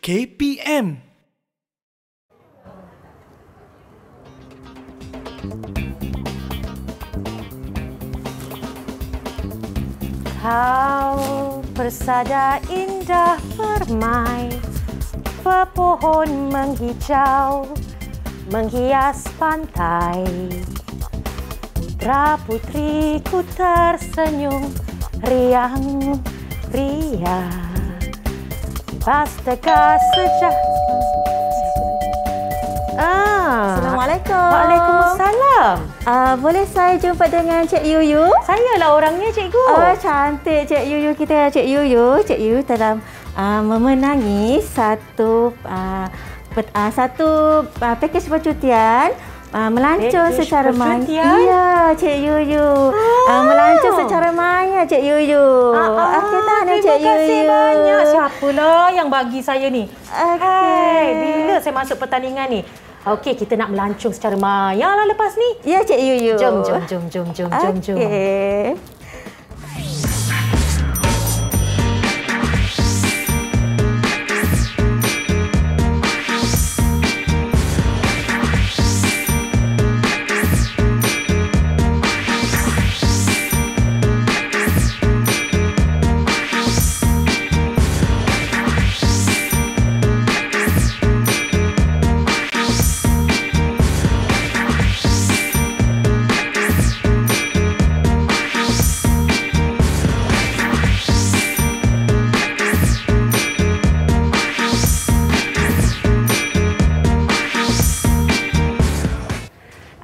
KPM. Kau persada indah permai, pepohon menghijau menghias pantai. Putra putriku tersenyum riang ria, pastaka Assalamualaikum. Waalaikumsalam. Boleh saya jumpa dengan Cik Yuyu? Sayalah orangnya, cikgu. Oh, cantik Cik Yuyu kita. Cik Yuyu telah memenangi satu pakej percutian melancong secara maya. Ya, Cik Yuyu. Melancong secara maya, Cik Yuyu. Okey, tahniah Cik Yuyu. Terima kasih banyak. Siapalah yang bagi saya ni? Okey. Bila saya masuk pertandingan ni? Okey, kita nak melancong secara maya lah lepas ni. Ya, Cik Yuyu. Jom. Okey.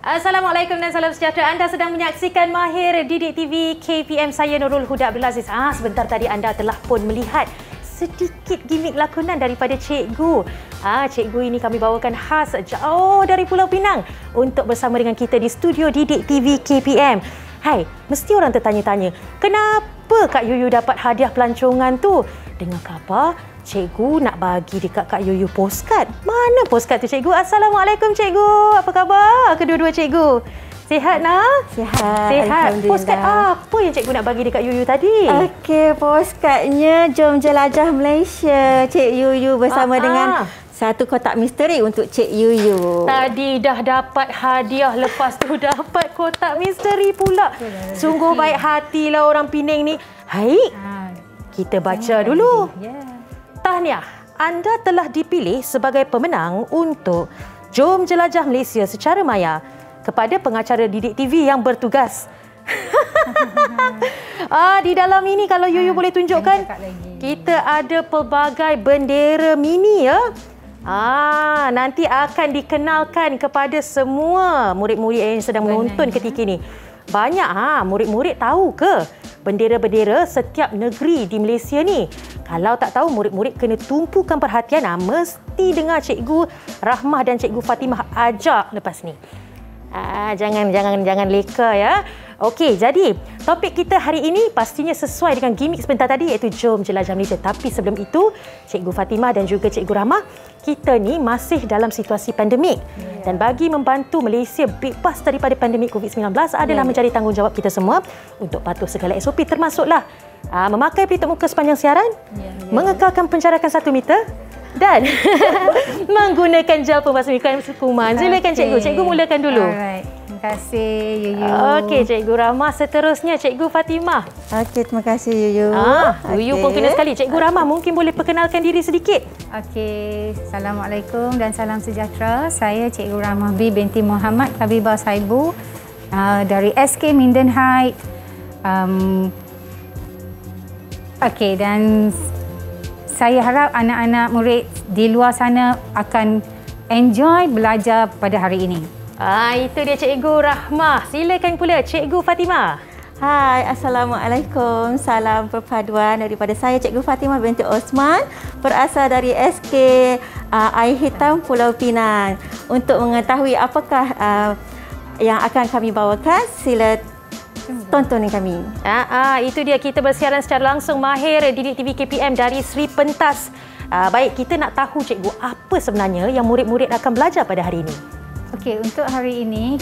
Assalamualaikum dan salam sejahtera. Anda sedang menyaksikan Mahir Didik TV KPM. Saya Nurul Huda Abdul Aziz. Sebentar tadi anda telah pun melihat sedikit gimik lakonan daripada cikgu. Cikgu ini kami bawakan khas jauh dari Pulau Pinang untuk bersama dengan kita di studio Didik TV KPM. Hai, mesti orang tertanya-tanya, kenapa Kak Yuyu dapat hadiah pelancongan tu? Dengar khabar cikgu nak bagi dekat Kak Yuyu postcard. Mana postcard tu, cikgu? Assalamualaikum, cikgu. Apa khabar kedua-dua cikgu? Sihat, nak? Sihat. Postcard apa yang cikgu nak bagi dekat Yuyu tadi? Okey, postcardnya Jom Jelajah Malaysia. Cik Yuyu bersama dengan satu kotak misteri untuk Cik Yuyu. Tadi dah dapat hadiah, lepas tu dapat kotak misteri pula. Sungguh baik hatilah orang Penang ni. Hai, kita baca dulu. Tahniah, anda telah dipilih sebagai pemenang untuk Jom Jelajah Malaysia secara maya kepada pengacara Didik TV yang bertugas. Di dalam ini kalau Yuyu boleh tunjukkan, kita ada pelbagai bendera mini ya. Nanti akan dikenalkan kepada semua murid-murid yang sedang menonton ketika ini. Banyak murid-murid tahu ke bendera-bendera setiap negeri di Malaysia ni? Kalau tak tahu, murid-murid kena tumpukan perhatian. Mesti dengar Cikgu Rahmah dan Cikgu Fatimah ajak lepas ni. Jangan leka ya. Okey, jadi topik kita hari ini pastinya sesuai dengan gimik sebentar tadi, iaitu Jom Jelajah Malaysia. Tapi sebelum itu, Cikgu Fatimah dan juga Cikgu Rahmah, kita ni masih dalam situasi pandemik. Dan bagi membantu Malaysia bebas daripada pandemik COVID-19 adalah menjadi tanggungjawab kita semua untuk patuh segala SOP, termasuklah memakai pelitup muka sepanjang siaran, mengekalkan penjarakan 1 meter dan menggunakan gel pembasmi kuman. Silakan cikgu. Cikgu mulakan dulu. Alright. Terima kasih Yuyu. Okey, Cikgu Rahmah. Seterusnya Cikgu Fatimah. Okey, terima kasih Yuyu. Yuyu pun kena sekali. Cikgu Rahmah mungkin boleh perkenalkan diri sedikit. Okey, Assalamualaikum dan salam sejahtera. Saya Cikgu Rahmah binti Muhammad Habibah Saibu dari SK Minden Heights. Okey, dan saya harap anak-anak murid di luar sana akan enjoy belajar pada hari ini. Itu dia Cikgu Rahmah. Silakan pula Cikgu Fatimah. Hai, Assalamualaikum. Salam perpaduan daripada saya Cikgu Fatimah binti Osman, berasal dari SK Air Hitam Pulau Pinang. Untuk mengetahui apakah yang akan kami bawakan, sila tonton kami. Itu dia, kita bersiaran secara langsung Mahir Didik TV KPM dari Sri Pentas. Baik, kita nak tahu cikgu, apa sebenarnya yang murid-murid akan belajar pada hari ini? Okey, untuk hari ini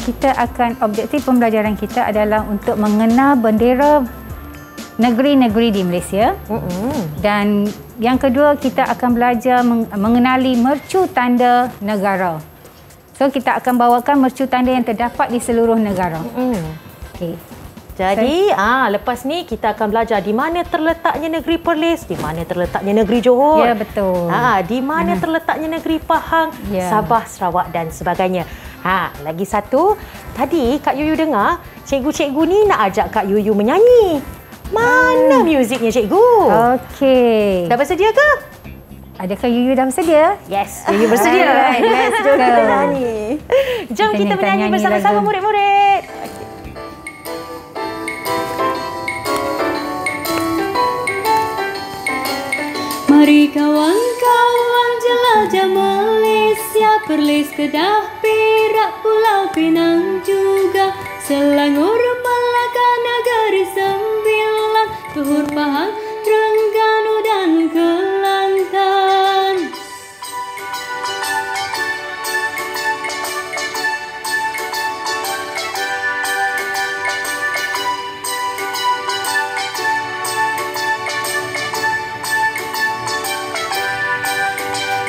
objektif pembelajaran kita adalah untuk mengenal bendera negeri-negeri di Malaysia. Dan yang kedua, kita akan belajar mengenali mercu tanda negara. So, kita akan bawakan mercu tanda yang terdapat di seluruh negara. Okey. Jadi, lepas ni kita akan belajar di mana terletaknya negeri Perlis, di mana terletaknya negeri Johor. Ya, betul. Di mana terletaknya negeri Pahang, Sabah, Sarawak dan sebagainya. Lagi satu, tadi Kak Yuyu dengar cikgu-cikgu ni nak ajak Kak Yuyu menyanyi. Mana muziknya cikgu? Okey. Dah bersedia ke? Adakah Yuyu dah bersedia? Yes, Yuyu bersedia. Let's jom kita nyanyi. Jom kita menyanyi bersama-sama murid-murid. Mari kawan-kawan jelajah Malaysia, Perlis, Kedah, Perak, Pulau Pinang juga, Selangor, Melaka, Negeri Sembilan, Johor, Pahang, Terengganu dan Kelantan.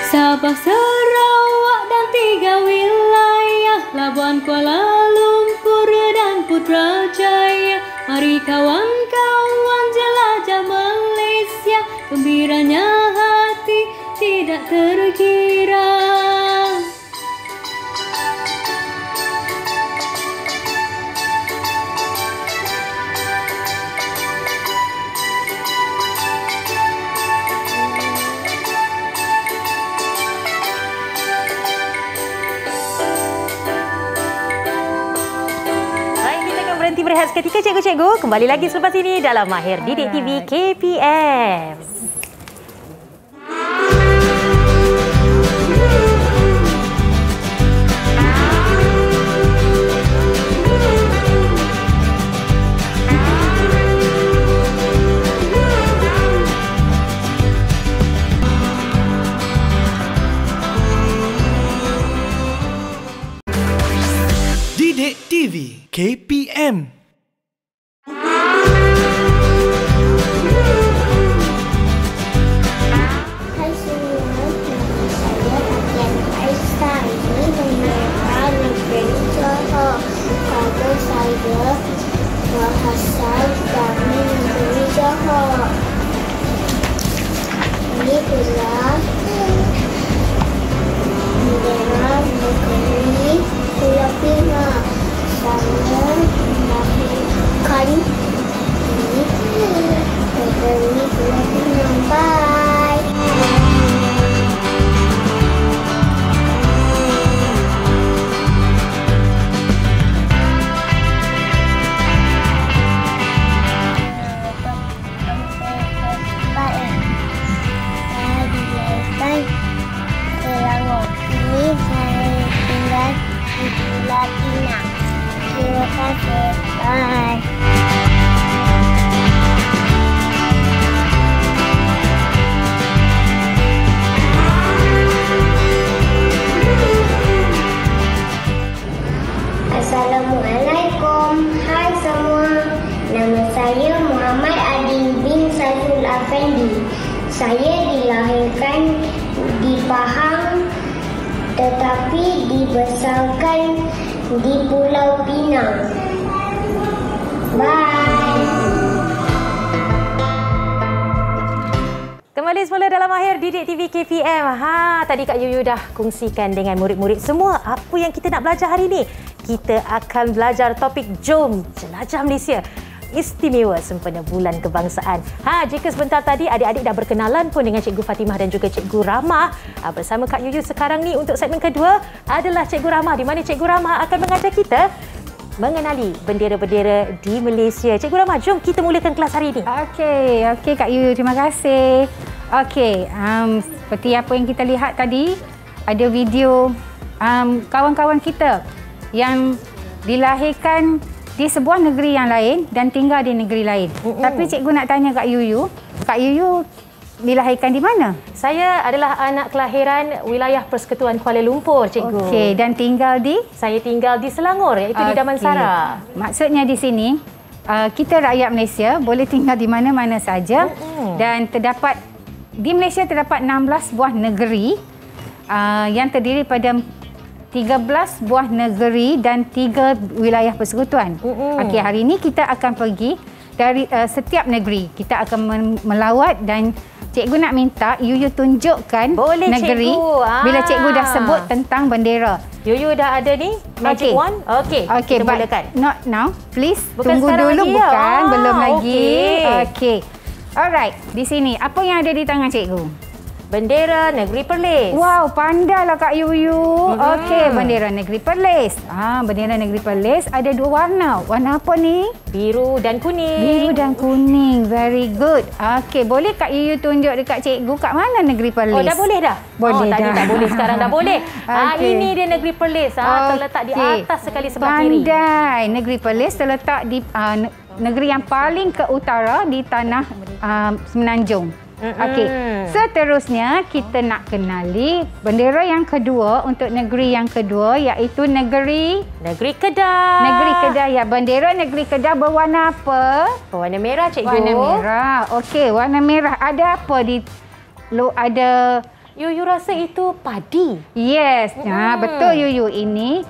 Sabah, Sarawak dan 3 wilayah, Labuan, Kuala Lumpur dan Putrajaya. Mari kawan-kawan jelajah Malaysia, gembiranya hati tidak terkira. Berehat seketika cikgu-cikgu, kembali lagi selepas ini dalam Mahir Didik TV KPM. Didik TV KPM. Berasal dari negeri Johor. Ini adalah bendera negeri Pulau Pinang. Saya melahirkan di negeri Pulau Pinang. Bye. Terima kasih. Bye. Assalamualaikum. Hai semua. Nama saya Muhammad Adil bin Saiful Afendi. Saya dilahirkan di Pahang tetapi dibesarkan di Pulau Pinang. Bye. Kembali semula dalam Mahir Didik TV KPM. Tadi Kak Yuyu dah kongsikan dengan murid-murid semua apa yang kita nak belajar hari ini. Kita akan belajar topik Jom Jelajah Malaysia. Istimewa sempena Bulan Kebangsaan. Jika sebentar tadi adik-adik dah berkenalan pun dengan Cikgu Fatimah dan juga Cikgu Rahmah, bersama Kak Yuyu sekarang ni untuk segmen kedua adalah Cikgu Rahmah, di mana Cikgu Rahmah akan mengajar kita mengenali bendera-bendera di Malaysia. Cikgu Rahmah, jom kita mulakan kelas hari ini. Okey Kak Yuyu, terima kasih. Okey, seperti apa yang kita lihat tadi, ada video kawan-kawan kita yang dilahirkan di sebuah negeri yang lain dan tinggal di negeri lain. Tapi cikgu nak tanya Kak Yuyu dilahirkan di mana? Saya adalah anak kelahiran wilayah Persekutuan Kuala Lumpur, cikgu. Okey, dan tinggal di? Saya tinggal di Selangor, iaitu di Damansara. Maksudnya di sini, kita rakyat Malaysia boleh tinggal di mana-mana saja dan di Malaysia terdapat 16 buah negeri yang terdiri pada 13 buah negeri dan 3 wilayah persekutuan. Okey, hari ini kita akan pergi dari setiap negeri. Kita akan melawat dan cikgu nak minta Yuyu tunjukkan negeri bila cikgu dah sebut tentang bendera. Yuyu dah ada ni magic wand. Okey, kita mulakan. Not now, please. Bukan tunggu dulu lagi, bukan, belum lagi. Okey. Alright, di sini apa yang ada di tangan cikgu? Bendera Negeri Perlis. Wow, pandailah Kak Yuyu. Okey, bendera Negeri Perlis. Bendera Negeri Perlis ada 2 warna. Warna apa ni? Biru dan kuning. Biru dan kuning. Very good. Okey, boleh Kak Yuyu tunjuk dekat cikgu kat mana Negeri Perlis? Oh, dah boleh dah? Boleh tadi dah. tak boleh, sekarang dah boleh. Okey. Ini dia Negeri Perlis. Terletak di atas sekali sebelah kiri. Pandai. Negeri Perlis terletak di negeri yang paling ke utara di tanah Semenanjung. Okey. Seterusnya kita nak kenali bendera yang kedua untuk negeri yang kedua iaitu Negeri Kedah. Negeri Kedah ya. Bendera Negeri Kedah berwarna apa? Warna merah, cikgu. Warna merah. Okey, warna merah. Ada apa di ada Yuyu rasa itu padi. Yes. Betul Yuyu. Ini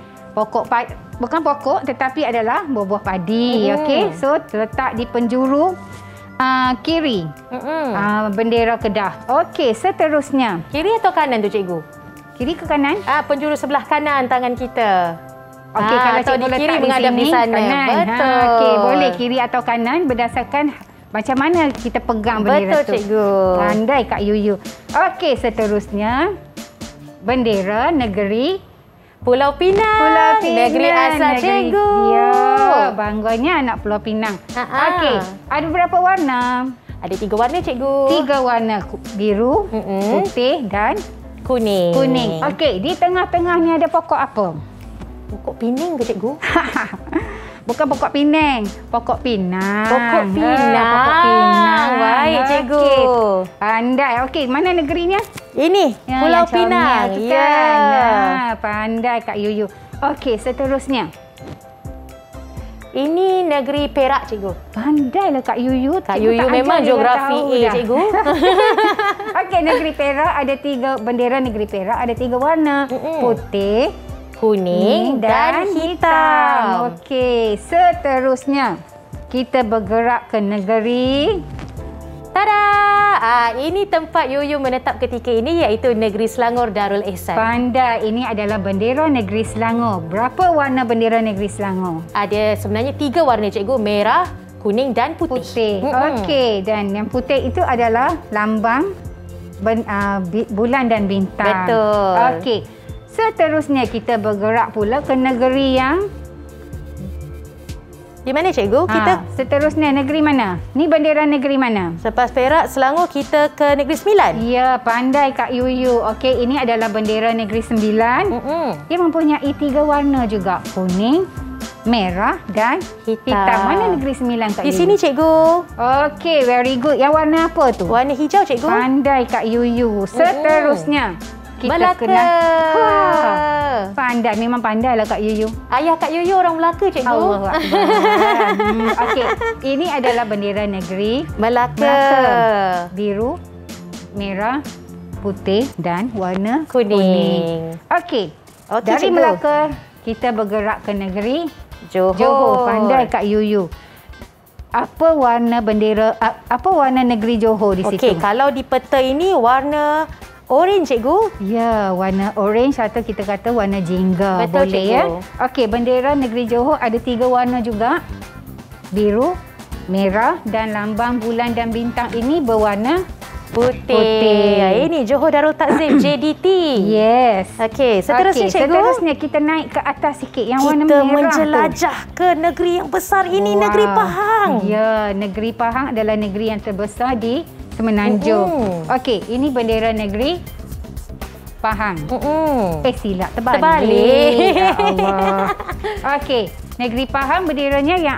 bukan pokok tetapi adalah buah-buah padi. Okey. So terletak di penjuru kiri bendera Kedah. Okey, seterusnya. Kiri atau kanan tu cikgu? Kiri ke kanan? Penjuru sebelah kanan tangan kita. Okey, kalau atau cikgu di kiri letak menghadap di di sini, sana. kanan. Betul. Okey, boleh kiri atau kanan berdasarkan macam mana kita pegang bendera tu. Betul cikgu. Pandai Kak Yuyu. Okey, seterusnya bendera Negeri Pulau Pinang. Pulau Pinang. Negeri asal cikgu. Ya, bangganya anak Pulau Pinang. Okey, ada berapa warna? Ada 3 warna cikgu. 3 warna, biru, putih dan kuning. Okey, di tengah-tengah ni ada pokok apa? Pokok pining ke cikgu? Bukan pokok pinang, pokok pinang. Pokok pinang. Pokok pinang. Baik cikgu. Okey. Pandai. Okey, mana negerinya? Ini Ya, Pulau yang comel Pinang. tu Ya. kan? Pandai Kak Yuyu. Okey, seterusnya. Ini Negeri Perak cikgu. Pandailah Kak Yuyu. Kak Yuyu memang geografi A cikgu. Okey, Negeri Perak ada 3 bendera Negeri Perak ada 3 warna. Putih, Kuning dan hitam. Okey, seterusnya kita bergerak ke negeri. Tada! Ini tempat Yuyu menetap ketika ini iaitu Negeri Selangor Darul Ihsan. Pandai, ini adalah bendera Negeri Selangor. Berapa warna bendera Negeri Selangor? Ada sebenarnya 3 warna cikgu, merah, kuning dan putih. Okey, dan yang putih itu adalah lambang bulan dan bintang. Betul. Okey. Seterusnya kita bergerak pula ke negeri yang di mana cikgu? Kita seterusnya negeri mana? Ni bendera negeri mana? selepas Perak, Selangor kita ke Negeri Sembilan. Ya, pandai Kak Yuyu. Okey, ini adalah bendera Negeri Sembilan. Dia mempunyai 3 warna juga. Kuning, merah dan hitam. Mana Negeri Sembilan Kak Yuyu? Di sini cikgu. Okey, very good. Yang warna apa tu? Warna hijau cikgu. Pandai Kak Yuyu. Seterusnya kita Melaka. Pandai, memang pandai lah Kak Yuyu. Ayah Kak Yuyu orang Melaka cikgu. Allah Akbar. Okey, ini adalah bendera negeri Melaka. Biru, merah, putih dan warna Kuning. Okey. Okey, Dari cikgu. Melaka kita bergerak ke negeri Johor. Johor. Pandai Kak Yuyu. Apa warna bendera apa warna negeri Johor di situ? Okey, kalau di peta ini warna orange cikgu. Ya, warna orange atau kita kata warna jingga. Betul, boleh cikgu. ya. Okey, bendera negeri Johor ada 3 warna juga. Biru, merah dan lambang bulan dan bintang ini berwarna Putih. Ini Johor Darul Takzim JDT. yes. Okey, seterusnya Okey, cikgu. seterusnya kita naik ke atas sikit yang warna Kita merah menjelajah ke negeri yang besar ini, Wow. Negeri Pahang. Ya, negeri Pahang adalah negeri yang terbesar di Semenanjung. Okey, ini bendera negeri Pahang. Silap terbalik. Terbalik. Ya Allah. Okey, negeri Pahang benderanya yang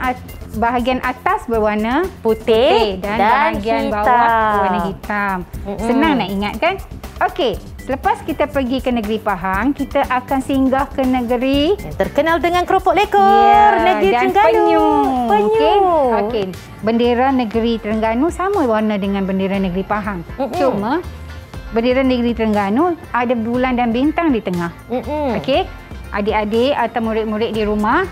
bahagian atas berwarna Putih dan dan bahagian hitam. bawah berwarna hitam. Senang nak ingat kan? Okey, selepas kita pergi ke negeri Pahang, kita akan singgah ke negeri yang terkenal dengan keropok lekor, negeri dan Terengganu. Penyu. Okey. Bendera negeri Terengganu sama warna dengan bendera negeri Pahang. Cuma bendera negeri Terengganu ada bulan dan bintang di tengah. Okey. Adik-adik atau murid-murid di rumah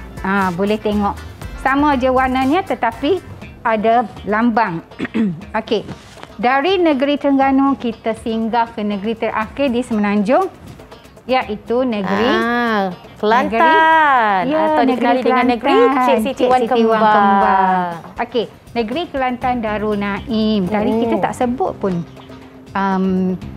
boleh tengok. Sama je warnanya tetapi ada lambang. Okey. Dari negeri Terengganu kita singgah ke negeri terakhir di Semenanjung, iaitu negeri Kelantan, atau dikenali dengan negeri Cik Siti Wan Kembang. Okey, negeri Kelantan Darul Naim. Tadi kita tak sebut pun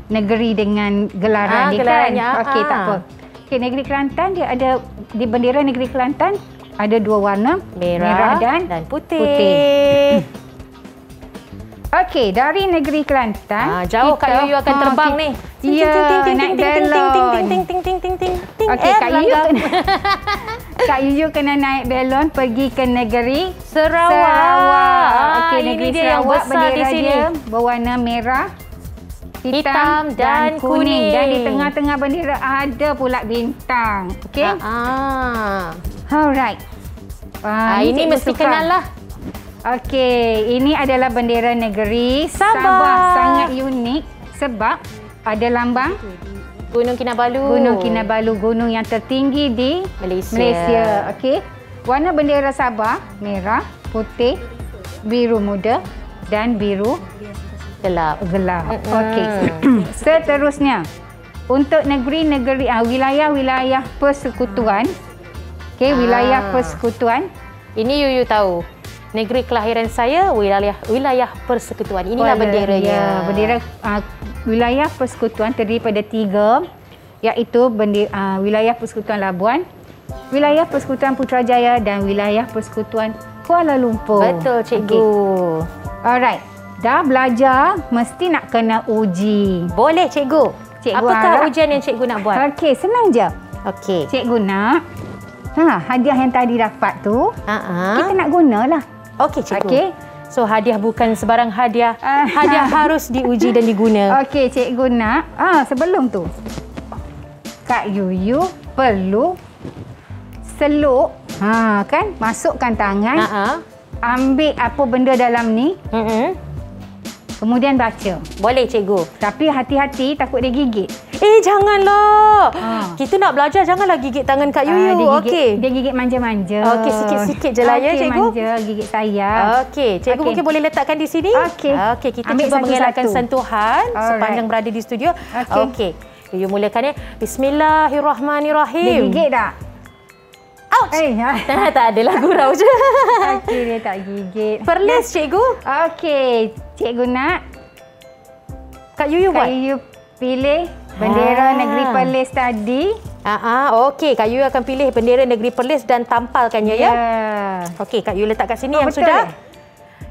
negeri dengan gelaran dia kan. Okey, tak apa. Okey, negeri Kelantan dia ada di bendera negeri Kelantan ada dua warna, merah dan putih. Okey, dari negeri Kelantan jauh Kak Yuyu akan terbang ni. Ya, naik belon. Okey, Kak Yuyu kena naik belon pergi ke negeri Sarawak. Okey, negeri Sarawak bendera dia berwarna merah, hitam dan kuning. Dan di tengah-tengah bendera ada pula bintang. Okey? Alright. Ini mesti kenal lah. Okey, ini adalah bendera negeri Sabah. Sangat unik sebab ada lambang Gunung Kinabalu. Gunung Kinabalu, gunung yang tertinggi di Malaysia. Okey. Warna bendera Sabah merah, putih, biru muda dan biru gelap. Okey. Seterusnya, untuk negeri-negeri wilayah-wilayah persekutuan. Okey, wilayah persekutuan. Ini Yuyu tahu. Negeri kelahiran saya, wilayah persekutuan. Inilah benderanya. Ya, bendera wilayah persekutuan terdiri pada 3, iaitu wilayah persekutuan Labuan, wilayah persekutuan Putrajaya dan wilayah persekutuan Kuala Lumpur. Betul, Cikgu. Okay. Alright. Dah belajar, mesti nak kena uji. Boleh, Cikgu. Apakah ujian yang Cikgu nak buat? Okey, senang je. Okey. Cikgu nak hadiah yang tadi dapat tu, kita nak gunalah. Okey, Cikgu. Okey. So, hadiah bukan sebarang hadiah. Hadiah harus diuji dan diguna. Okey, Cikgu nak. Sebelum tu, Kak Yuyu perlu seluk. Kan? Masukkan tangan. Ambil apa benda dalam ni. Kemudian baca. Boleh, Cikgu. Tapi hati-hati, takut dia gigit. Janganlah. Kita nak belajar, janganlah gigit tangan Kak Yuyu. Dia gigit manja-manja. Okey, sikit-sikit je lah ya, Cikgu. Manja, gigit sayang. Okey, Cikgu mungkin boleh letakkan di sini. Okey, kita ambil cuba mengelakkan sentuhan sepanjang berada di studio. Okey. Yuyu mulakan ya. Bismillahirrahmanirrahim. Dia gigit tak? Ouch! Tak adalah, gurau je. Okey, dia tak gigit. Perlis, Cikgu. Okey, Cikgu nak. Kak Yuyu buat. Kak Yuyu pilih bendera negeri Perlis tadi. Okey, Kak Yuyu akan pilih bendera negeri Perlis dan tampalkannya ya. Okey, Kak Yuyu letak kat sini yang sudah.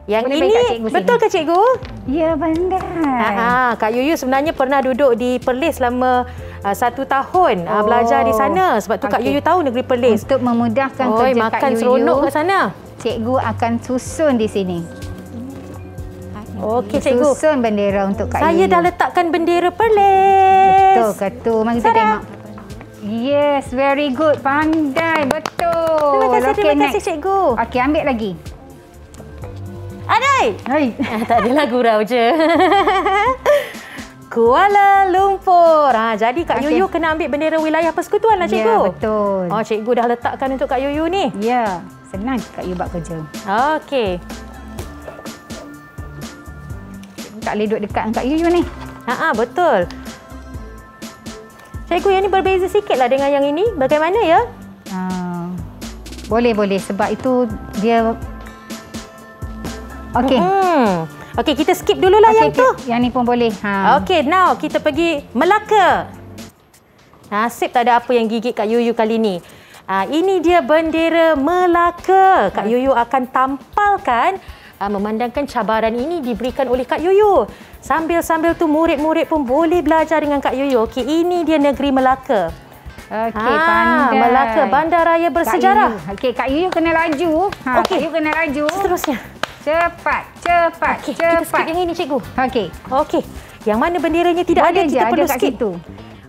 Yang boleh ini betul ke Cikgu? Ya, benar. Kak Yuyu sebenarnya pernah duduk di Perlis selama 1 tahun belajar di sana. Sebab tu Kak Yuyu tahu negeri Perlis. Untuk memudahkan kerja makan Kak Yuyu, seronok ke sana. Cikgu akan susun di sini. Okey, Cikgu. Susun bendera untuk Kak Yuyu. Saya dah letakkan bendera Perlis. Betul, Katu. Mari kita tengok. Yes, very good. Pandai, betul. Terima kasih, Cikgu. Okey, ambil lagi. Adai. Tak adalah, gurau je. Kuala Lumpur. Jadi Kak Yuyu kena ambil bendera wilayah persekutuan lah, Cikgu. Ya, betul. Cikgu dah letakkan untuk Kak Yuyu ni. Ya, senang Kak Yuyu buat kerja. Okey. Tak boleh duduk dekat dengan Kak Yuyu ni. Betul. Cikgu, yang ni berbeza sikit lah dengan yang ini. Bagaimana ya? Boleh. Sebab itu dia... Okey. Okey, kita skip dululah yang tu. Yang ni pun boleh. Okey, now kita pergi Melaka. Nasib tak ada apa yang gigit Kak Yuyu kali ni. Ini dia bendera Melaka. Kak Yuyu akan tampalkan memandangkan cabaran ini diberikan oleh Kak Yuyu. Sambil-sambil tu murid-murid pun boleh belajar dengan Kak Yuyu. Okey, ini dia negeri Melaka. Okey, pandai. Melaka, bandaraya bersejarah. Okey, Kak Yuyu kena laju. Kak Yuyu kena laju. Seterusnya. Cepat, cepat, Okey, kita skip cepat. yang ini cikgu. Okey. Okey. Yang mana benderanya tidak ada, Boleh je kita ada perlu kat skip. situ.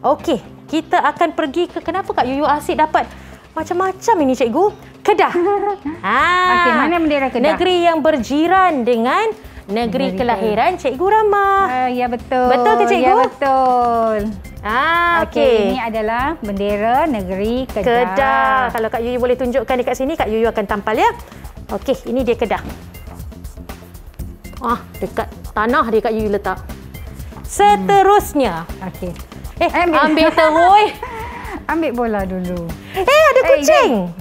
Okey, kita akan pergi ke kenapa Kak Yuyu asyik dapat macam-macam ini cikgu? Kedah. Okey, mana bendera Kedah? Negeri yang berjiran dengan negeri kelahiran Cikgu Rama. Ya, betul. Betul ke, cikgu? Ya, betul. Okey. Ini adalah bendera negeri Kedah. Kedah. Kalau Kak Yuyu boleh tunjukkan dekat sini, Kak Yuyu akan tampal ya. Okey, ini dia Kedah. Dekat tanah dia Kak Yuyu letak. Seterusnya. Okey. Ambil terus. Ambil bola dulu. Ada kucing.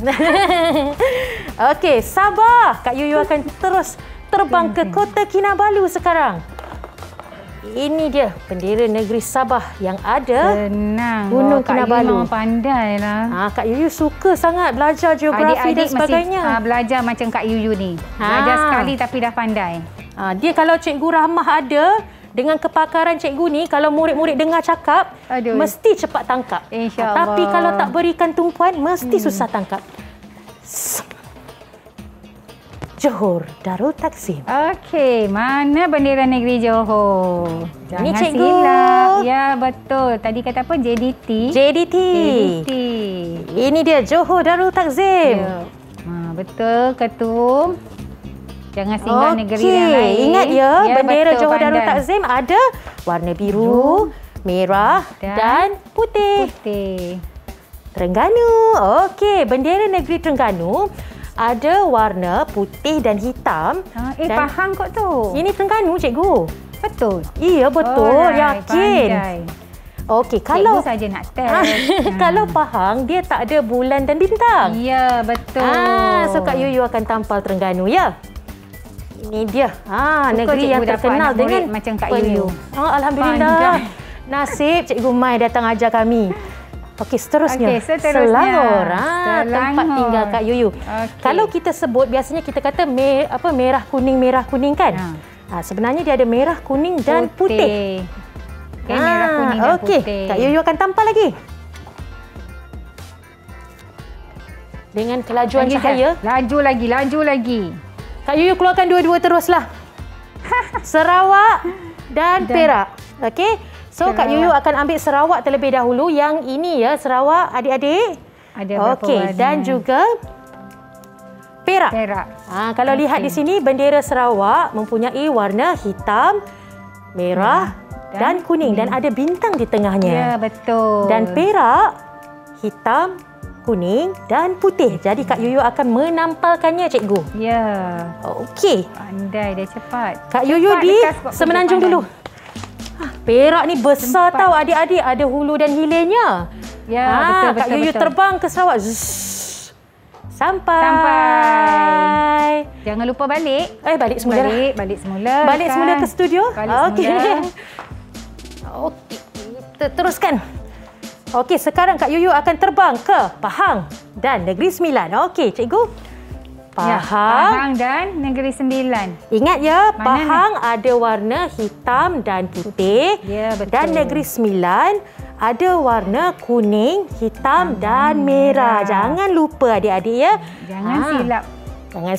Okey, Sabah. Kak Yuyu akan terus terbang ke Kota Kinabalu sekarang. Ini dia bendera negeri Sabah yang ada Senang. Gunung Kak Yuyu Kinabalu. memang pandai lah. Kak Yuyu suka sangat belajar geografi dan Adik-adik sebagainya. mesti belajar macam Kak Yuyu ni. Belajar sekali tapi dah pandai. Dia kalau Cikgu Rahmah ada, dengan kepakaran cikgu ni, kalau murid-murid dengar cakap, mesti cepat tangkap. InsyaAllah. Tapi kalau tak berikan tumpuan, mesti susah tangkap. Johor Darul Takzim. Okey, mana bendera negeri Johor? Jangan Ini cikgu. silap. Ya, betul. Tadi kata apa? JDT. JDT. Ini dia Johor Darul Takzim. Ya. Betul, Ketum. Jangan singgah negeri yang lain. Ingat ya, bendera betul, Johor Darul pandai. Takzim ada warna biru, merah dan putih. Terengganu. Okey, bendera negeri Terengganu ada warna putih dan hitam. Dan Faham kot tu. Ini Terengganu, cikgu. Betul. Iya, betul. Alright, Yakin. pandai. Okey, kalau Cikgu saja nak test. kalau Pahang, dia tak ada bulan dan bintang. Ya, betul. So Kak Yuyu akan tampal Terengganu ya. Ini dia. Negeri yang cikgu dapat terkenal anak murid dengan macam Kak Yuyu. Alhamdulillah. Pandai. Nasib Cikgu Mai datang ajar kami. Okey, seterusnya. Seterusnya. Selangor. Tempat Selangor. tinggal Kak Yuyu. Kalau kita sebut, biasanya kita kata merah kuning kan? Sebenarnya dia ada merah, kuning dan putih. Okay, merah, kuning dan putih. Kak Yuyu akan tampal lagi. Dengan kelajuan cahaya. Laju lagi. Kak Yuyu keluarkan dua-dua teruslah. Sarawak dan Perak. Okey. So Kak Yuyu akan ambil Sarawak terlebih dahulu. Yang ini ya, Sarawak adik-adik. Ada berapa warna? Dan juga Perak. Kalau lihat di sini, bendera Sarawak mempunyai warna hitam, merah dan kuning. Dan ada bintang di tengahnya. Ya, betul. Dan Perak, hitam, kuning dan putih. Jadi Kak Yuyu akan menampalkannya, cikgu. Ya. Okey. Pandai, dia cepat. Kak Yuyu di Semenanjung dulu. Perak ni besar tahu adik-adik. Ada hulu dan hilirnya. Ya, betul. Kak Yuyu terbang ke Sarawak. Sampai. Jangan lupa balik. Balik semula. Balik semula. Balik semula ke studio. Okey. Kita teruskan. Okey, sekarang Kak Yuyu akan terbang ke Pahang dan Negeri Sembilan. Okey, cikgu. Pahang dan Negeri Sembilan. Ingat ya, Pahang ada warna hitam dan putih. Ya, betul. Dan Negeri Sembilan ada warna kuning, hitam dan merah. Jangan lupa adik-adik ya. Jangan silap. Jangan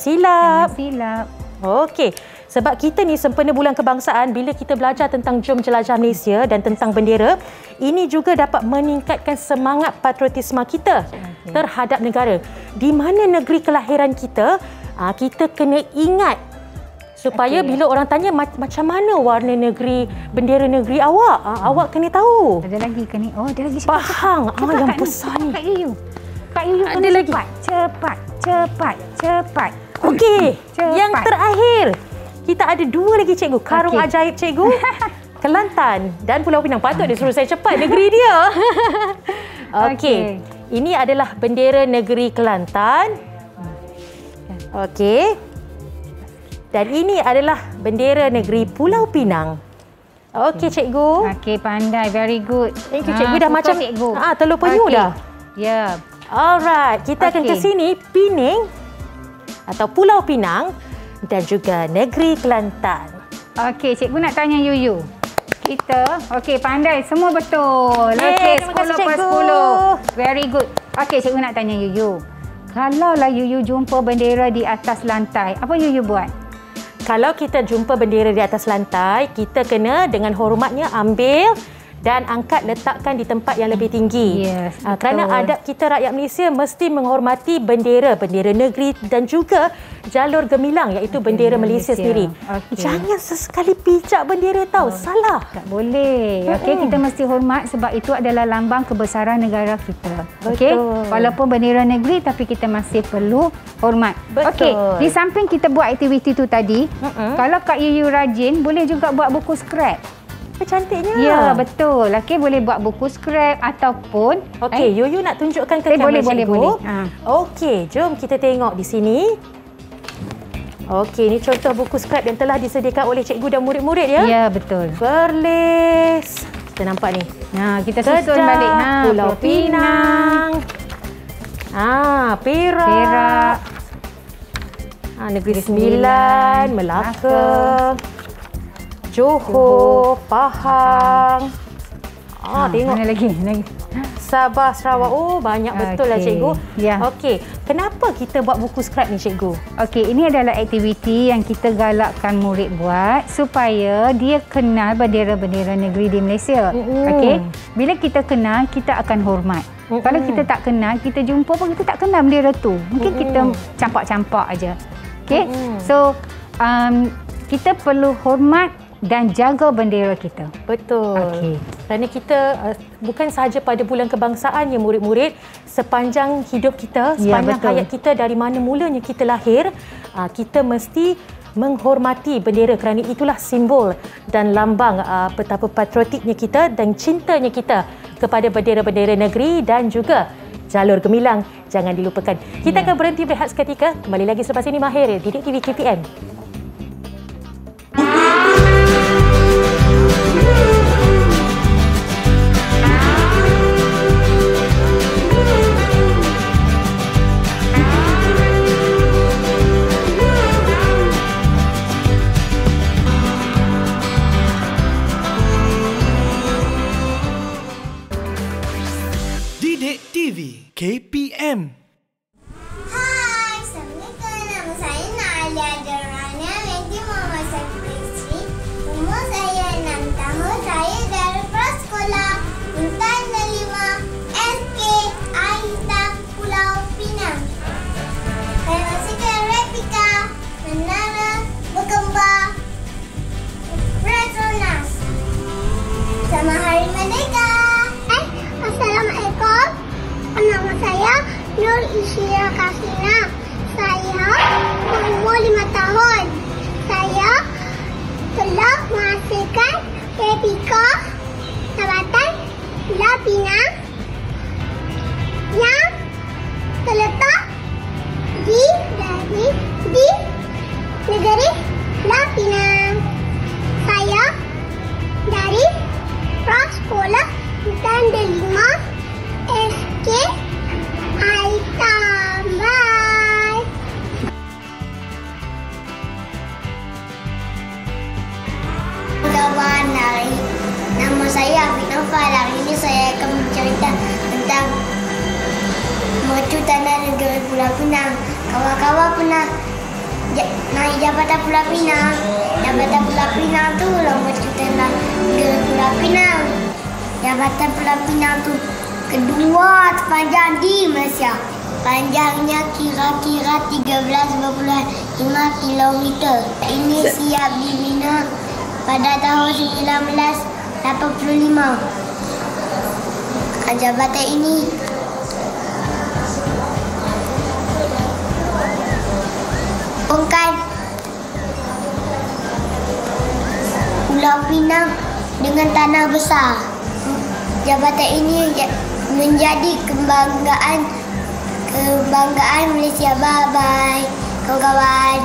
silap. Okey. Sebab kita ni sempena Bulan Kebangsaan, bila kita belajar tentang Jom Jelajah Malaysia dan tentang bendera, ini juga dapat meningkatkan semangat patriotisme kita terhadap negara. Di mana negeri kelahiran kita, kita kena ingat supaya bila orang tanya macam mana warna negeri, bendera negeri awak, awak kena tahu. Ada lagi ke ni? Ada lagi. Pahang, yang besar ni. Kak Yuyu ada lagi. Cepat. Okey, yang terakhir. Kita ada dua lagi cikgu. Karung ajaib cikgu. Kelantan dan Pulau Pinang. Patut dia suruh saya cepat negeri dia. Okey. Ini adalah bendera negeri Kelantan. Okey. Dan ini adalah bendera negeri Pulau Pinang. Okey cikgu. Okey, pandai. Very good. Thank you cikgu. Dah macam telur penyu dah. Ya. Alright. Kita akan ke sini. Pening atau Pulau Pinang dan juga negeri Kelantan. Okey, cikgu nak tanya Yuyu. Kita, pandai. Semua betul. Okey, 10/10. Very good. Okey, cikgu nak tanya Yuyu. Kalaulah Yuyu jumpa bendera di atas lantai, apa Yuyu buat? kalau kita jumpa bendera di atas lantai, kita kena dengan hormatnya ambil dan angkat, letakkan di tempat yang lebih tinggi. Yes, kerana adab kita rakyat Malaysia mesti menghormati bendera negeri dan juga jalur gemilang iaitu bendera Malaysia sendiri. Jangan sesekali pijak bendera salah. Tak boleh. Okey, kita mesti hormat sebab itu adalah lambang kebesaran negara kita. Okey, walaupun bendera negeri tapi kita masih perlu hormat. Okey, di samping kita buat aktiviti tu tadi, kalau Kak Yuyu rajin, boleh juga buat buku scrap. Cantiknya. Ya, betul. Okey, boleh buat buku scrap ataupun okey, Yuyu nak tunjukkan ke kamera boleh. Okey, jom kita tengok di sini. Okey, ini contoh buku scrap yang telah disediakan oleh cikgu dan murid-murid ya. Ya, betul. Berlis. Kita nampak ni. Kita susun balik. Pulau Pinang. Perak. Negeri Sembilan, Melaka. Johor, Pahang. Tengok. Mana lagi? Sabah, Sarawak. Banyak betul lah cikgu. Ya. Okey, kenapa kita buat buku scrap ni cikgu? Okey, ini adalah aktiviti yang kita galakkan murid buat supaya dia kenal bendera-bendera negeri di Malaysia. Okey, bila kita kenal, kita akan hormat. Kalau kita tak kenal, kita jumpa pun kita tak kenal bendera tu. Mungkin kita campak-campak aja. Okey, so kita perlu hormat dan jaga bendera kita. Betul. Okey. Kerana kita bukan sahaja pada bulan kebangsaan ya murid-murid, sepanjang hidup kita, sepanjang hayat kita dari mana mulanya kita lahir, kita mesti menghormati bendera kerana itulah simbol dan lambang betapa patriotiknya kita dan cintanya kita kepada bendera-bendera negeri dan juga jalur gemilang. Jangan dilupakan. Kita akan berhenti berehat seketika. Kembali lagi selepas ini Mahir di Didik TV KPM. Didik TV KPM. Hai, Assalamualaikum. Nama saya Nalia Darana binti Muhammad Safri. Umur saya 6 tahun. Saya dari prasekolah Intan Delima SK Aita Pulau Pinang. Saya masukkan replika menara bergambar Petronas. Selamat Hari Merdeka. Assalamualaikum. Nama saya Nur Isyira Kasina. Saya berumur 5 tahun. Saya telah menghasilkan replika Jabatan Pulau Pinang yang terletak di negeri Pulau Pinang. Saya dari prasekolah Intan Delima SK Aita. Bye. Nama saya Afiq Naufal. Hari ini saya akan bercerita tentang mercu tanah negeri Pulau Pinang. Kawan-kawan pernah naik Jabatan Pulau Pinang. Jabatan Pulau Pinang tu lah mercu tanah negeri Pulau Pinang. Jabatan Pulau Pinang tu kedua terpanjang di Malaysia. Panjangnya kira-kira 13.5 km. Ini siap dibina pada tahun 1985. Jabatan ini bukan Pulau Pinang dengan tanah besar. Jabatan ini menjadi kebanggaan Malaysia. Bye-bye, kawan-kawan.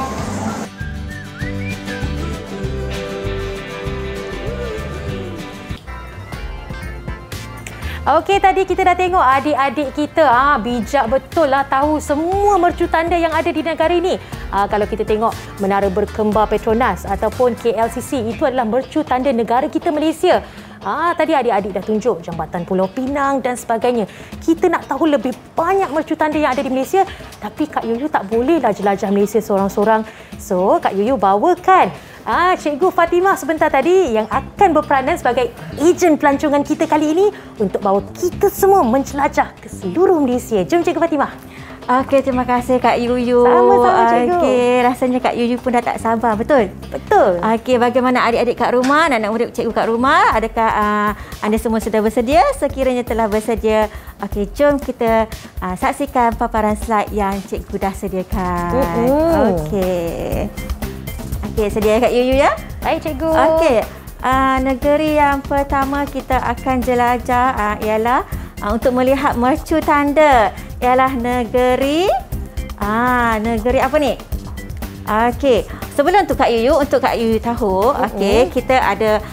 Okey, tadi kita dah tengok adik-adik kita bijak betul lah, tahu semua mercu tanda yang ada di negara ini. Kalau kita tengok Menara Berkembar Petronas ataupun KLCC, itu adalah mercu tanda negara kita Malaysia. Tadi adik-adik dah tunjuk Jambatan Pulau Pinang dan sebagainya. Kita nak tahu lebih banyak mercu tanda yang ada di Malaysia, tapi Kak Yuyu tak bolehlah jelajah Malaysia seorang-seorang. So, Kak Yuyu bawakan Cikgu Fatimah sebentar tadi yang akan berperanan sebagai ejen pelancongan kita kali ini untuk bawa kita semua menjelajah ke seluruh Malaysia. Jom Cikgu Fatimah. Okey, terima kasih Kak Yuyu. Sama-sama Cikgu. Okey, rasanya Kak Yuyu pun dah tak sabar, betul? Betul. Okey, bagaimana adik-adik kat rumah, anak-anak murid cikgu kat rumah? Adakah anda semua sudah bersedia? Sekiranya telah bersedia, okey, jom kita saksikan paparan slide yang cikgu dah sediakan. Okey. Okey, sedia Kak Yuyu ya? Baik Cikgu. Okey. Negeri yang pertama kita akan jelajah ialah untuk melihat mercu tanda ialah negeri negeri apa ni? Okey, sebelum tu Kak Yuyu, untuk Kak Yuyu tahu, okey, kita ada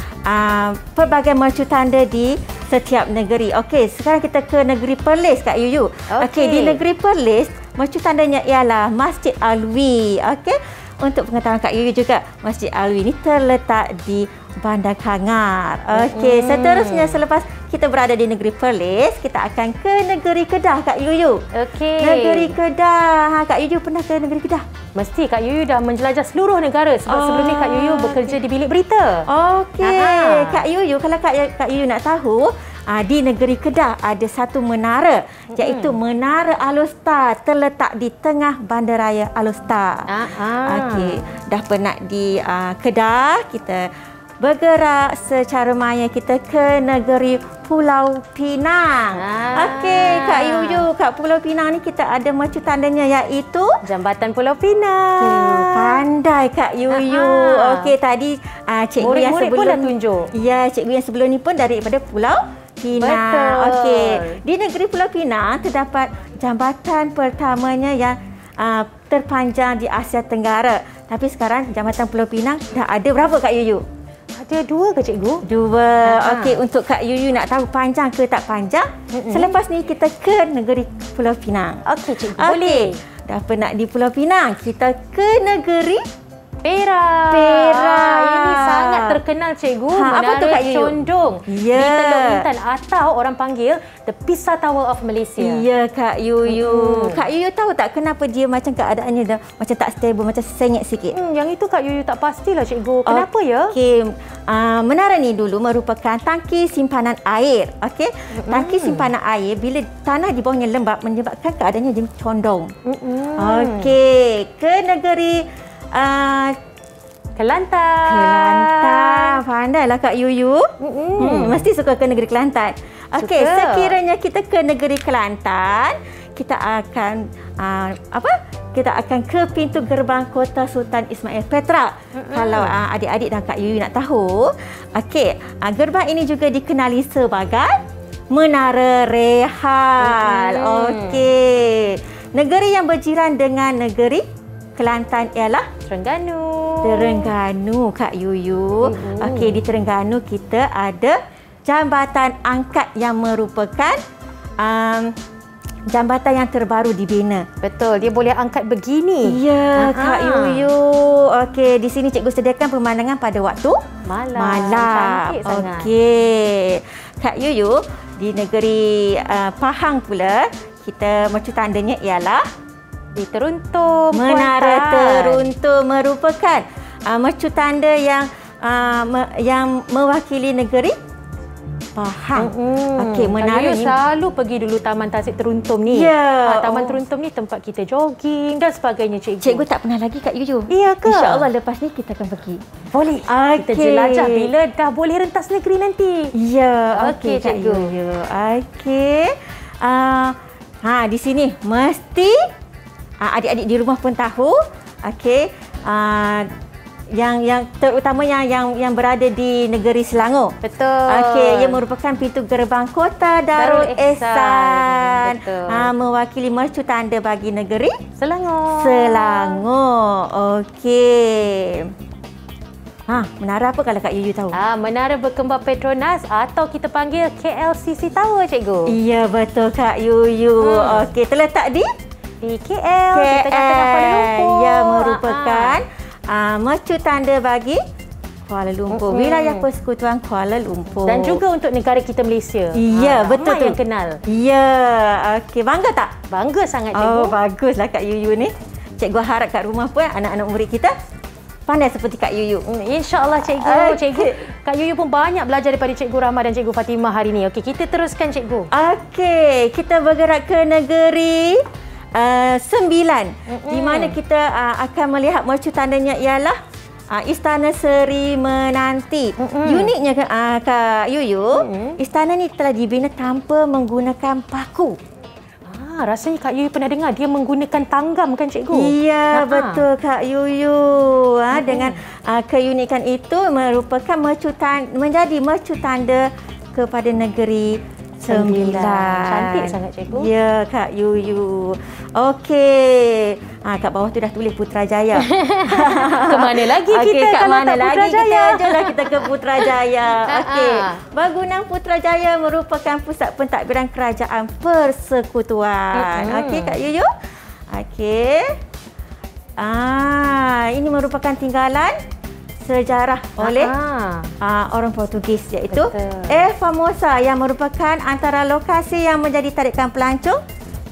pelbagai mercu tanda di setiap negeri. Okey, sekarang kita ke negeri Perlis Kak Yuyu. Okey, di negeri Perlis mercu tandanya ialah Masjid Alwi. Okey. Untuk pengetahuan Kak Yuyu juga, Masjid Alwi ini terletak di Bandar Kangar. Okey, seterusnya selepas kita berada di negeri Perlis, kita akan ke negeri Kedah Kak Yuyu. Okey. Negeri Kedah. Kak Yuyu pernah ke negeri Kedah? Mesti Kak Yuyu dah menjelajah seluruh negara sebab sebelum ni Kak Yuyu bekerja di bilik berita. Okey. Kak Yuyu, kalau Kak Yuyu nak tahu, di negeri Kedah ada satu menara, iaitu Menara Alor-Star, terletak di tengah Bandaraya Alor-Star. Okey, dah penat di Kedah, kita bergerak secara maya kita ke negeri Pulau Pinang. Okey, Kak Yuyu, kat Pulau Pinang ni kita ada mercu tandanya iaitu Jambatan Pulau Pinang. Pandai Kak Yuyu. Okey, tadi cikgu yang sebelum pun dah tunjuk. Ya, cikgu yang sebelum ni pun daripada Pulau Pinang. Betul. Okey, di negeri Pulau Pinang terdapat jambatan pertamanya yang terpanjang di Asia Tenggara. Tapi sekarang jambatan Pulau Pinang dah ada berapa Kak Yuyu? Ada 2 ke Cikgu? 2. Okey, untuk Kak Yuyu nak tahu panjang ke tak panjang, selepas ni kita ke negeri Pulau Pinang. Okey Cikgu, boleh. Dah penat di Pulau Pinang, kita ke negeri Perak. Ini sangat terkenal Cikgu. Apa tu Kak Yuyu? Condong. Ya. Di Teluk Intan atau orang panggil The Pisah Tower of Malaysia. Ya Kak Yuyu. Kak Yuyu tahu tak kenapa dia macam keadaannya dah macam tak stable, macam sengit sikit? Yang itu Kak Yuyu tak pastilah Cikgu. Kenapa ya? Okey, menara ni dulu merupakan tangki simpanan air. Okey, tangki simpanan air bila tanah di bawahnya lembap menyebabkan keadaannya jadi condong. Okey, ke negeri Kelantan. Pandailah Kak Yuyu. Mesti suka ke negeri Kelantan. Okey, sekiranya kita ke negeri Kelantan, kita akan kita akan ke pintu gerbang Kota Sultan Ismail Petra. Kalau adik-adik dan Kak Yuyu nak tahu, okey, gerbang ini juga dikenali sebagai Menara Rehan. Okey. Negeri yang berjiran dengan negeri Kelantan ialah Terengganu Kak Yuyu. Okey, di Terengganu kita ada jambatan angkat yang merupakan jambatan yang terbaru dibina. Betul, dia boleh angkat begini. Ya, Kak Yuyu. Okey, di sini cikgu sediakan pemandangan pada waktu malam. Cantik sangat. Okey. Kak Yuyu, di negeri Pahang pula, kita mercu tandanya ialah di Teruntum. Menara Teruntum merupakan mercu tanda yang mewakili negeri Pahang. Okey, menara ni selalu pergi dulu Taman Tasik Teruntum ni. Ya. Taman Teruntum ni tempat kita jogging dan sebagainya Cikgu. Cikgu tak pernah lagi Kak Yuyu. Iya ke? InsyaAllah lepas ni kita akan pergi. Boleh. Kita jelajah bila dah boleh rentas negeri nanti. Ya, okey Kak Cikgu. Yuyu. Okey. Di sini mesti adik-adik di rumah pun tahu. Okey. Yang terutama yang berada di negeri Selangor. Betul. Okey, ia merupakan pintu gerbang Kota Darul Ehsan. Betul. Mewakili mercu tanda bagi negeri Selangor. Okey. Menara apa kalau Kak Yuyu tahu? Menara Berkembar Petronas atau kita panggil KLCC Tower Cikgu. Ya, betul Kak Yuyu. Okey, terletak di KL. Kita katakan Kuala Lumpur. Ya, merupakan mercu tanda bagi Kuala Lumpur. Wilayah Persekutuan Kuala Lumpur. Dan juga untuk negara kita Malaysia. Ya, betul tu. Yang kenal. Ya, okey. Bangga tak? Bangga sangat cikgu. Oh, baguslah Kak Yuyu ni. Cikgu harap kat rumah pun anak-anak murid kita pandai seperti Kak Yuyu. InsyaAllah cikgu. Cikgu. Kak Yuyu pun banyak belajar daripada Cikgu Rahma dan Cikgu Fatimah hari ini. Okey, kita teruskan cikgu. Okey, kita bergerak ke negeri Sembilan. Di mana kita akan melihat mercu tandanya ialah Istana Seri Menanti. Uniknya Kak Yuyu, istana ni telah dibina tanpa menggunakan paku. Rasanya Kak Yuyu pernah dengar dia menggunakan tanggam kan cikgu? Ya, betul Kak Yuyu. Dengan keunikan itu merupakan menjadi mercu tanda kepada negeri Sembilan. Cantik sangat cikgu. Ya Kak Yuyu. Okey. Kat bawah tu dah tulis Putrajaya. Ke mana lagi kita kat kalau mana tak lagi Putrajaya? kita jelah kita ke Putrajaya. Okey. Bangunan Putrajaya merupakan pusat pentadbiran kerajaan persekutuan. Okey Kak Yuyu. Okey. Ini merupakan tinggalan sejarah oleh orang Portugis, iaitu Formosa, yang merupakan antara lokasi yang menjadi tarikan pelancong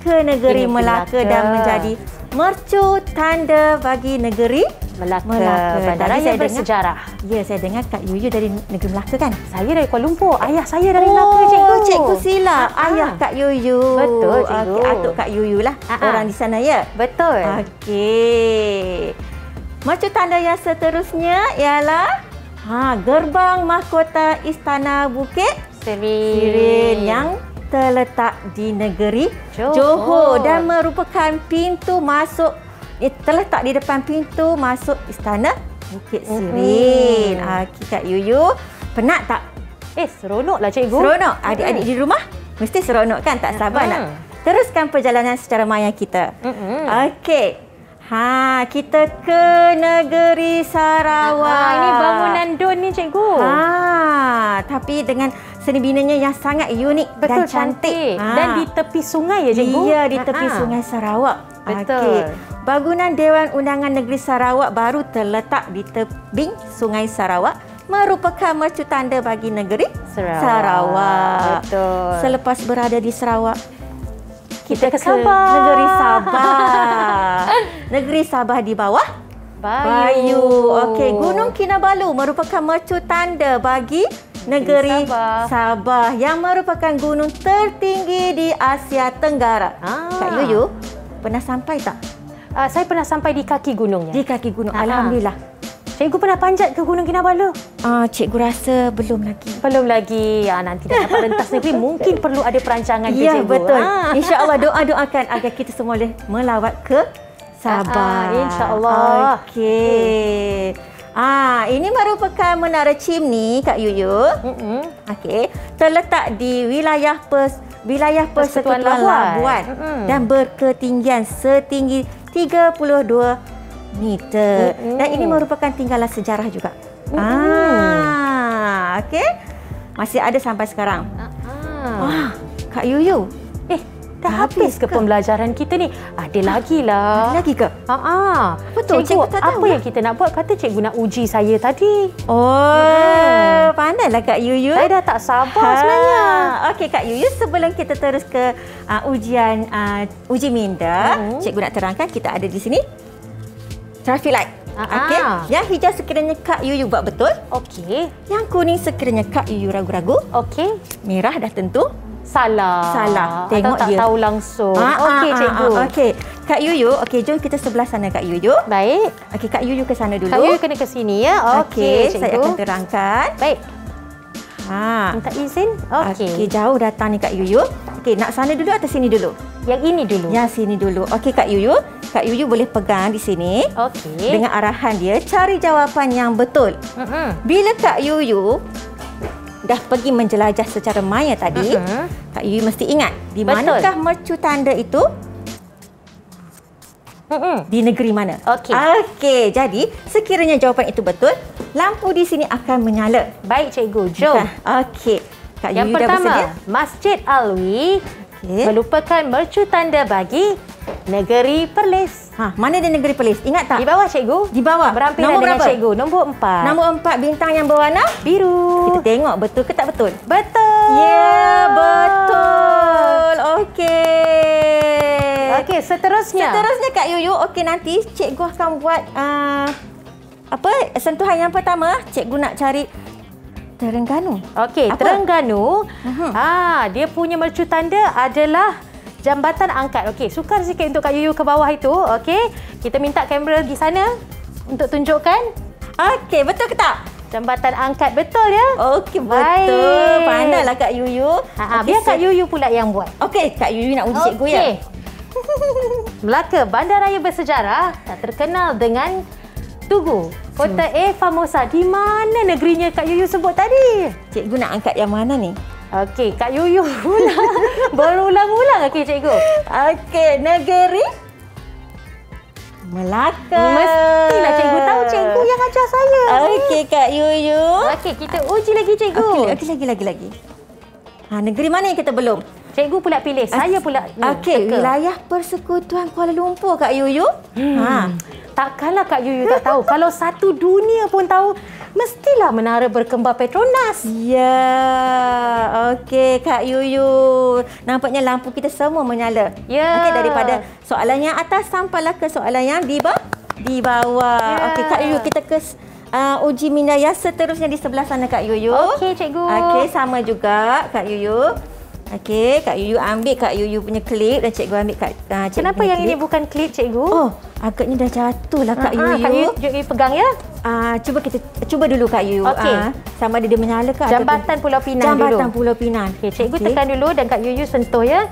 ke negeri Melaka dan menjadi mercu tanda bagi negeri Melaka. Bandaraya bersejarah. Ya, saya dengar Kak Yuyu dari negeri Melaka kan? Saya dari Kuala Lumpur. Ayah saya dari Melaka, cikgu. Cikgu silap. Ayah Kak Yuyu. Betul, cikgu. Atuk Kak Yuyu lah. Orang di sana ya? Betul. Okey. Mercu tanda yang seterusnya ialah Gerbang Mahkota Istana Bukit Sirin yang terletak di negeri Johor dan merupakan pintu masuk, terletak di depan pintu masuk Istana Bukit Sirin. Kak Yuyu, penat tak? Seronoklah cikgu. Seronok. Adik-adik di rumah mesti seronok kan? Tak sabar nak teruskan perjalanan secara maya kita. Okey. Kita ke negeri Sarawak. Ini bangunan Don ni cikgu. Tapi dengan seni binanya yang sangat unik dan cantik. Dan di tepi sungai ya cikgu? Ya, di tepi sungai Sarawak. Betul. Bangunan Dewan Undangan Negeri Sarawak baru terletak di tebing sungai Sarawak, merupakan mercu tanda bagi negeri Sarawak. Betul. Selepas berada di Sarawak, kita ke Sabah. negeri Sabah. Negeri Sabah di bawah Bayu. Okey, Gunung Kinabalu merupakan mercu tanda bagi negeri Sabah yang merupakan gunung tertinggi di Asia Tenggara. Kak Yuyu, pernah sampai tak? Saya pernah sampai di kaki gunungnya. Di kaki gunung. Alhamdulillah. Cikgu pernah panjat ke Gunung Kinabalu? Cikgu rasa belum lagi. Belum lagi. Nanti dah dapat rentas negeri, mungkin perlu ada perancangan tu cikgu. Ya, betul. InsyaAllah doakan agar kita semua boleh melawat ke Sabah. InsyaAllah. Okey. Ini merupakan Menara Chimney, Kak Yuyu. Okey. Terletak di wilayah Persekutuan Labuan dan berketinggian setinggi 32 meter. Dan ini merupakan tinggalan sejarah juga. Okey. Masih ada sampai sekarang. Wah, Kak Yuyu. Dah habis ke pembelajaran kita ni? Ada lagi lah. Ada lagi ke? Betul. Cikgu, apa yang kita nak buat? Kata cikgu nak uji saya tadi. Pandailah Kak Yuyu. Saya dah tak sabar sebenarnya. Okey Kak Yuyu, sebelum kita terus ke ujian uji minda, cikgu nak terangkan kita ada di sini traffic light. Okey. Yang hijau sekiranya Kak Yuyu buat betul. Okey. Yang kuning sekiranya Kak Yuyu ragu-ragu. Okey. Merah dah tentu salah. Tengok atau tak dia tahu langsung. Okey cikgu. Okey. Kak Yuyu, jom kita sebelah sana Kak Yuyu. Baik. Okey, Kak Yuyu ke sana dulu. Kak Yuyu kena ke sini ya. Okey, saya akan terangkan. Baik. Minta izin. Okey, jauh datang ni Kak Yuyu. Okey, nak sana dulu atau sini dulu? Yang ini dulu. Yang sini dulu. Okey Kak Yuyu. Kak Yuyu boleh pegang di sini. Okey. Dengan arahan dia, cari jawapan yang betul. Bila Kak Yuyu dah pergi menjelajah secara maya tadi, Kak Yuyu mesti ingat di manakah mercu tanda itu? Di negeri mana? Okey, jadi sekiranya jawapan itu betul, lampu di sini akan menyala. Baik cikgu, jom. Okey. Kak yang Yuyu dah bersedia? pertama, Masjid Alwi merupakan mercu tanda bagi negeri Perlis. Mana dia negeri Perlis? Ingat tak? Di bawah cikgu. Di bawah. Berhampiran Nombor dengan berapa? cikgu. Nombor 4. Nombor 4 bintang yang berwarna biru. Kita tengok betul ke tak betul? Betul. Ya, betul. Okey. Okey, seterusnya. Seterusnya Kak Yuyu, okey nanti cikgu akan buat sentuhan yang pertama, cikgu nak cari Terengganu. Okey, Terengganu. Dia punya mercu tanda adalah jambatan angkat. Okey, sukar sikit untuk Kak Yuyu ke bawah itu. Okey, kita minta kamera di sana untuk tunjukkan. Okey, betul ke tak? Jambatan angkat, betul ya? Okey, betul. Baik. Pandailah Kak Yuyu. Biar Kak Yuyu pula yang buat. Okey, Kak Yuyu nak uji cikgu ya. Melaka, bandaraya bersejarah terkenal dengan Tugu, Kota Famosa. Di mana negerinya Kak Yuyu sebut tadi? Cikgu nak angkat yang mana ni? Okey, Kak Yuyu pula berulang-ulang. Okey, cikgu. Okey, negeri Melaka. Mestilah cikgu tahu, cikgu yang ajar saya. Okey, Kak Yuyu. Okey, kita uji lagi cikgu. Okey, lagi. Negeri mana yang kita belum? Cikgu pula pilih, saya pula Okey, wilayah Persekutuan Kuala Lumpur, Kak Yuyu. Takkanlah Kak Yuyu tak tahu. Kalau satu dunia pun tahu, mestilah Menara Berkembar Petronas. Ya, okey Kak Yuyu. Nampaknya lampu kita semua menyala. Ya. Okey, daripada soalan yang atas sampailah ke soalan yang di bawah. Ya. Okey, Kak Yuyu, kita ke uji minda yang seterusnya di sebelah sana, Kak Yuyu. Okey, cikgu. Okey, sama juga Kak Yuyu. Okey, Kak Yuyu ambil Kak Yuyu punya klip dan cikgu ambil cikgu. Kenapa yang ini bukan klip, cikgu? Oh, agaknya dah jatuh lah Kak Yuyu. Kak Yuyu pegang ya. Cuba dulu Kak Yuyu. Okey. Sama ada dia menyala ke? Jambatan Pulau Pinang dulu. Jambatan Pulau Pinang. Okey, cikgu tekan dulu dan Kak Yuyu sentuh ya.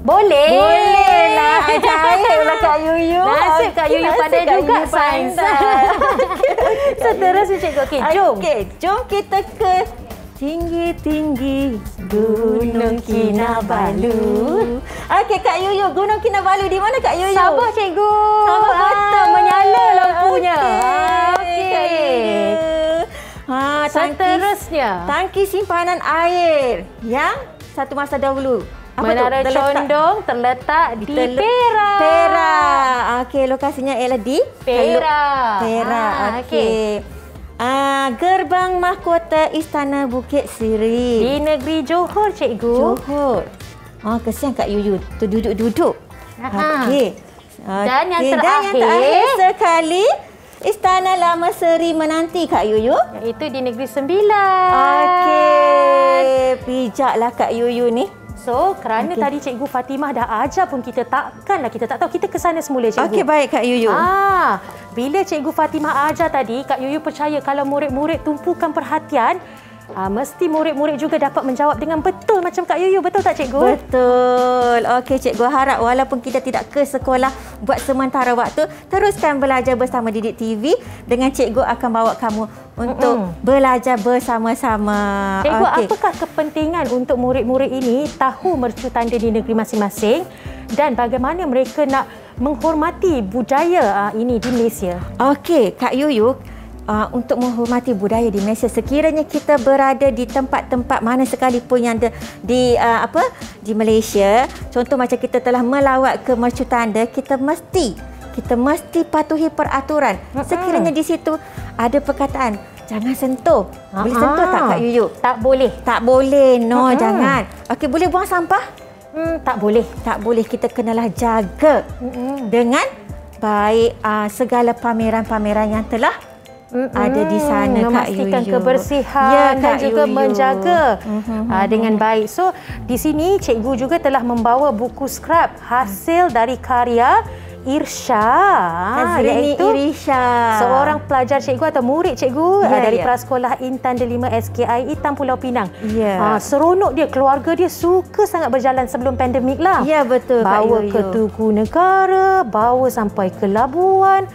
Boleh. Bolehlah. Ajaiblah Kak Yuyu. Nasib Kak Yuyu pandai juga sains. Seterusnya cikgu. Okey, jom. Okey, jom kita ke tinggi-tinggi Gunung Kinabalu. Okey Kak Yuyu, Gunung Kinabalu di mana Kak Yuyu? Sabah cikgu. Sabah betul. Menyala lampunya. Okey. Seterusnya. Tangki simpanan air yang satu masa dahulu. Menara Condong terletak di Perak. Perak. Okey, lokasinya ialah di Perak. Perak. Okey. Gerbang Mahkota Istana Bukit Sirih. Di negeri Johor, cikgu. Johor. Kesian Kak Yuyu. Tu duduk-duduk. Okey. Dan yang Dan yang terakhir sekali, Istana Lama Seri menanti Kak Yuyu. Iaitu di negeri Sembilan. Okey. Bijaklah Kak Yuyu ni. So, kerana tadi Cikgu Fatimah dah ajar pun kita takkanlah kita tak tahu. Kita ke sana semula, Cikgu. Okey, baik Kak Yuyu. Bila Cikgu Fatimah ajar tadi, Kak Yuyu percaya kalau murid-murid tumpukan perhatian, mesti murid-murid juga dapat menjawab dengan betul macam Kak Yuyu. Betul tak, Cikgu? Betul. Okey, Cikgu harap walaupun kita tidak ke sekolah buat sementara waktu, teruskan belajar bersama Didik TV dengan Cikgu akan bawa kamu untuk belajar bersama-sama. Cikgu, apakah kepentingan untuk murid-murid ini tahu mercu tanda di negeri masing-masing dan bagaimana mereka nak menghormati budaya ini di Malaysia? Okey, Kak Yuyu, untuk menghormati budaya di Malaysia, sekiranya kita berada di tempat-tempat mana sekalipun yang di Malaysia, contoh macam kita telah melawat ke mercu tanda, kita mesti patuhi peraturan. Sekiranya di situ ada perkataan jangan sentuh. Boleh sentuh tak Kak Yuyu? Tak boleh. Tak boleh. No, jangan. Okey, boleh buang sampah? Tak boleh. Tak boleh. Kita kenalah jaga dengan baik segala pameran-pameran yang telah ada di sana, Kak Yuyu. Memastikan kebersihan dan juga Yuyu menjaga dengan baik. So, di sini cikgu juga telah membawa buku scrap hasil dari karya Irsha, iaitu seorang pelajar cikgu atau murid cikgu dari Prasekolah Intan Delima SKI Itam Pulau Pinang. Seronok dia, keluarga dia suka sangat berjalan sebelum pandemik lah. Ya, betul. Bawa ke Tugu Negara, bawa sampai ke Labuan.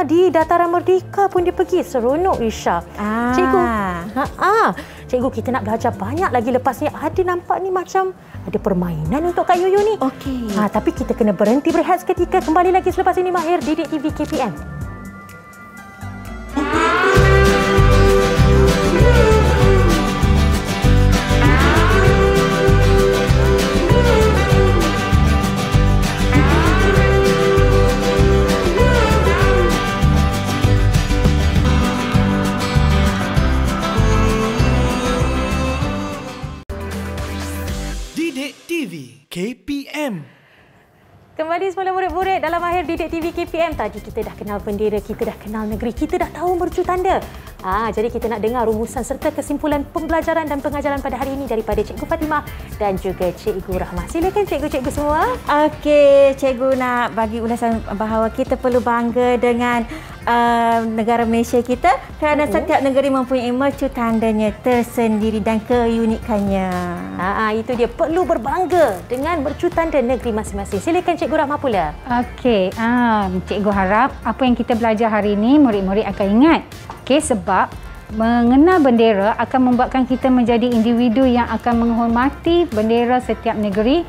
Di Dataran Merdeka pun dia pergi. Seronok, Irsha. Cikgu, cikgu, kita nak belajar banyak lagi lepas ni. Ada nampak ni macam ada permainan untuk Kak Yuyu ni. Okey. Tapi kita kena berhenti berehat seketika. Kembali lagi selepas ini Mahir Didik TV KPM. pada semua murid-murid dalam Mahir Didik TV KPM. Tadi kita dah kenal bendera, kita dah kenal negeri, kita dah tahu mercu tanda. Jadi kita nak dengar rumusan serta kesimpulan pembelajaran dan pengajaran pada hari ini daripada Cikgu Fatimah dan juga Cikgu Rahmah. Silakan cikgu-cikgu semua. Okey, cikgu nak bagi ulasan bahawa kita perlu bangga dengan negara Malaysia kita kerana setiap negeri mempunyai mercu tandanya tersendiri dan keunikannya. Itu dia, perlu berbangga dengan mercu tanda negeri masing-masing. Silakan Cikgu Rahmah pula. Okey, cikgu harap apa yang kita belajar hari ini murid-murid akan ingat. Okey, sebab mengenal bendera akan membuatkan kita menjadi individu yang akan menghormati bendera setiap negeri,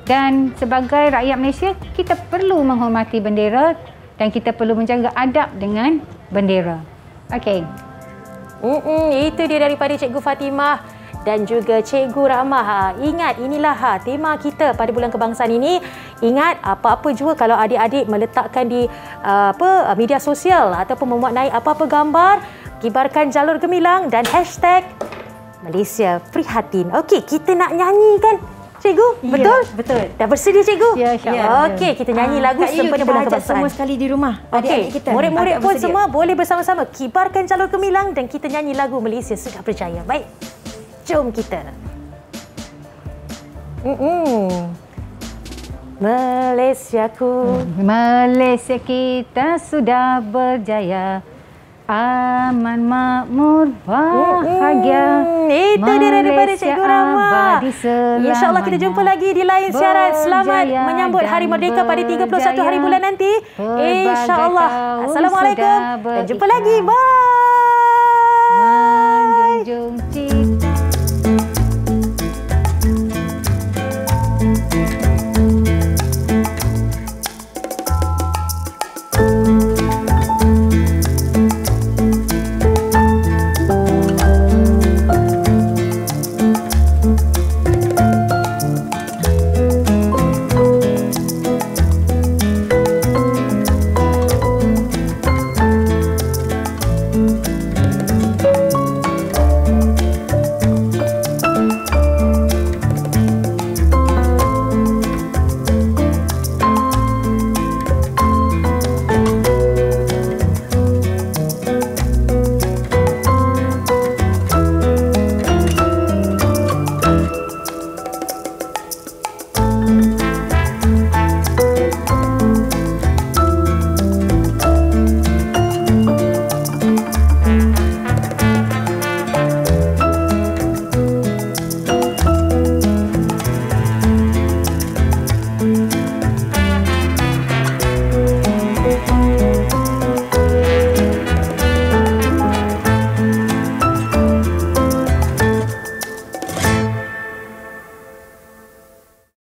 dan sebagai rakyat Malaysia kita perlu menghormati bendera dan kita perlu menjaga adab dengan bendera. Okey. Itu dia daripada Cikgu Fatimah dan juga Cikgu Rahmah. Ingat, inilah tema kita pada bulan kebangsaan ini. Ingat, apa-apa juga kalau adik-adik meletakkan di media sosial ataupun memuat naik apa-apa gambar, kibarkan jalur gemilang dan hashtag Malaysia Prihatin. Okey, kita nak nyanyi kan? Cikgu, betul? Ya, betul. Dah bersedia cikgu? Ya, insya-Allah. Okey, kita nyanyi lagu sempena bulan kebangsaan. Semua sekali di rumah. Okey, murid-murid pun semua boleh bersama-sama kibarkan jalur gemilang dan kita nyanyi lagu Malaysia Sudah Berjaya. Baik, jom kita. Malaysiaku, Malaysia kita sudah berjaya, aman, makmur, bahagia. Itu dia daripada Cikgu Rahmah. InsyaAllah kita jumpa lagi di lain siaran. Selamat menyambut Hari Merdeka pada 31 hari bulan nanti. InsyaAllah. Assalamualaikum dan jumpa lagi. Bye. Menjunjung cinta.